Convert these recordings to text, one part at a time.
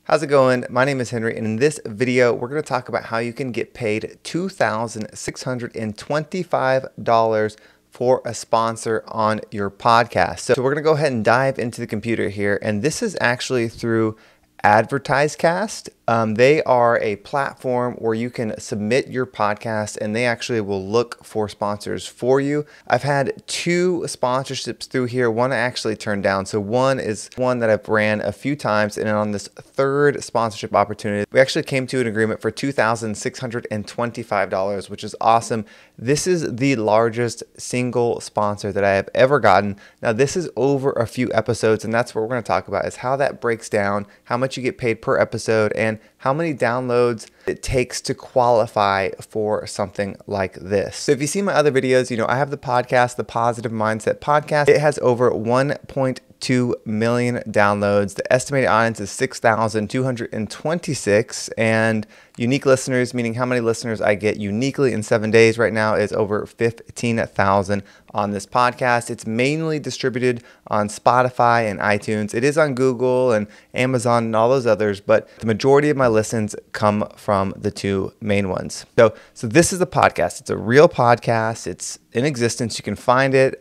How's it going? My name is Henry, and in this video, we're going to talk about how you can get paid $2,625 for a sponsor on your podcast. So we're going to go ahead and dive into the computer here, and this is actually through AdvertiseCast. They are a platform where you can submit your podcast and they actually will look for sponsors for you. I've had 2 sponsorships through here. One I actually turned down. So one is one that I've ran a few times, and then on this third sponsorship opportunity, we actually came to an agreement for $2,625, which is awesome. This is the largest single sponsor that I have ever gotten. Now this is over a few episodes, and that's what we're going to talk about, is how that breaks down, how much you get paid per episode, and how many downloads it takes to qualify for something like this. So if you see my other videos, I have the podcast, the Positive Mindset Podcast. It has over 1.2 million downloads. The estimated audience is 6,226, and unique listeners, meaning how many listeners I get uniquely in 7 days right now, is over 15,000 on this podcast. It's mainly distributed on Spotify and iTunes. It is on Google and Amazon and all those others, but the majority of my listens come from the 2 main ones. So this is the podcast. It's a real podcast. It's in existence. You can find it.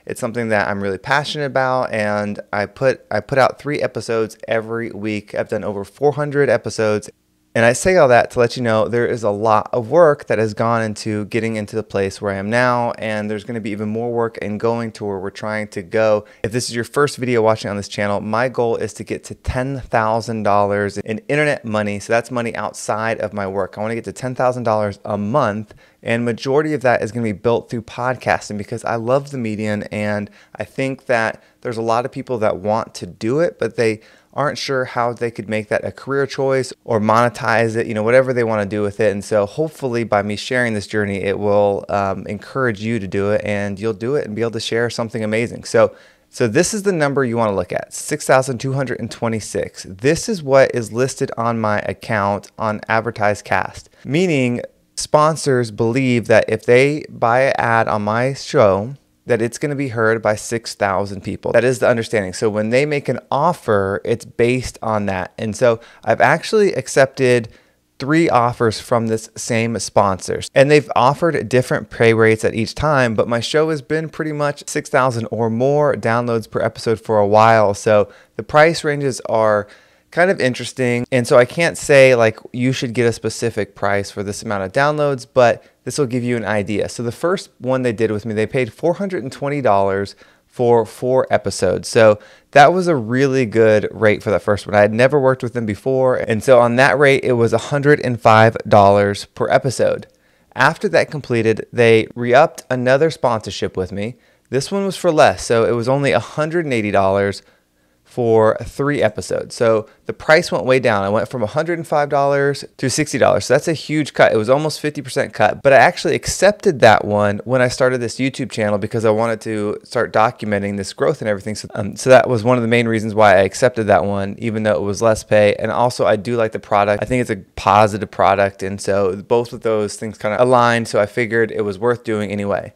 It's something that I'm really passionate about, and I put out 3 episodes every week. I've done over 400 episodes. And I say all that to let you know there is a lot of work that has gone into getting into the place where I am now, and there's going to be even more work in going to where we're trying to go. If this is your first video watching on this channel, my goal is to get to $10,000 in internet money. So that's money outside of my work. I want to get to $10,000 a month, and majority of that is going to be built through podcasting because I love the medium, and I think that there's a lot of people that want to do it, but they aren't sure how they could make that a career choice or monetize it, whatever they want to do with it. And so hopefully by me sharing this journey, it will encourage you to do it, and you'll do it and be able to share something amazing. So this is the number you want to look at, 6,226. This is what is listed on my account on AdvertiseCast, meaning sponsors believe that if they buy an ad on my show, that it's going to be heard by 6,000 people. That is the understanding. So when they make an offer, it's based on that. And so I've actually accepted 3 offers from this same sponsors, and they've offered different pay rates at each time, but my show has been pretty much 6,000 or more downloads per episode for a while. So the price ranges are kind of interesting. And so I can't say like you should get a specific price for this amount of downloads, but this will give you an idea. So the first one they did with me, they paid $420 for 4 episodes. So that was a really good rate for that first one. I had never worked with them before. And so on that rate, it was $105 per episode. After that completed, they re-upped another sponsorship with me. This one was for less. So it was only $180 for 3 episodes. So the price went way down. I went from $105 to $60. So that's a huge cut. It was almost 50% cut, but I actually accepted that one when I started this YouTube channel because I wanted to start documenting this growth and everything. So that was one of the main reasons why I accepted that one, even though it was less pay. And also I do like the product. I think it's a positive product. And so both of those things kind of aligned. So I figured it was worth doing anyway.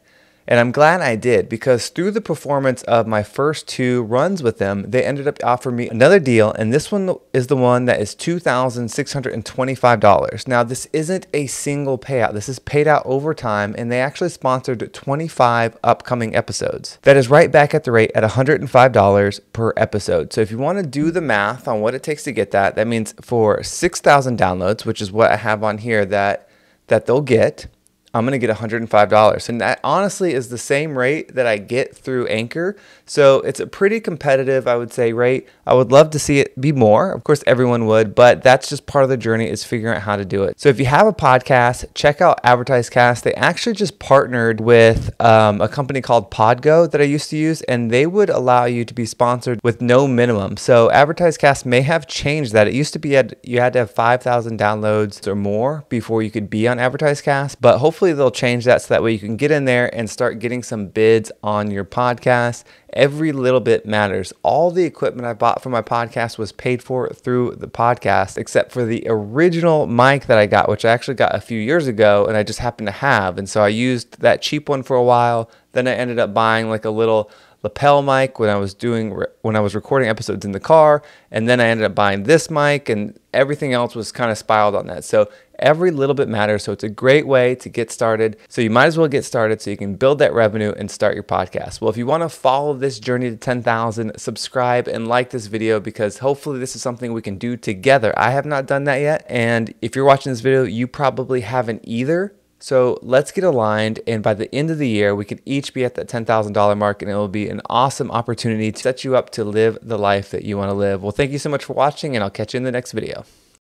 And I'm glad I did, because through the performance of my first 2 runs with them, they ended up offering me another deal. And this one is the one that is $2,625. Now, this isn't a single payout. This is paid out over time, and they actually sponsored 25 upcoming episodes. That is right back at the rate at $105 per episode. So if you want to do the math on what it takes to get that, that means for 6,000 downloads, which is what I have on here that they'll get, I'm going to get $105. And that honestly is the same rate that I get through Anchor. So it's a pretty competitive, I would say, rate. I would love to see it be more. Of course, everyone would, but that's just part of the journey, is figuring out how to do it. So if you have a podcast, check out AdvertiseCast. They actually just partnered with a company called Podgo that I used to use, and they would allow you to be sponsored with no minimum. So AdvertiseCast may have changed that. It used to be you had to have 5,000 downloads or more before you could be on AdvertiseCast, but hopefully they'll change that so that way you can get in there and start getting some bids on your podcast. Every little bit matters. All the equipment I bought for my podcast was paid for through the podcast, except for the original mic that I got, which I actually got a few years ago and I just happened to have. And so I used that cheap one for a while. Then I ended up buying like a little lapel mic when I was recording episodes in the car, and then I ended up buying this mic, and everything else was kind of spiraled on that. So every little bit matters. So it's a great way to get started. So you might as well get started so you can build that revenue and start your podcast. Well, if you want to follow this journey to 10,000, subscribe and like this video, because hopefully this is something we can do together. I have not done that yet. And if you're watching this video, you probably haven't either. So let's get aligned, and by the end of the year, we can each be at that $10,000 mark, and it will be an awesome opportunity to set you up to live the life that you want to live. Well, thank you so much for watching, and I'll catch you in the next video.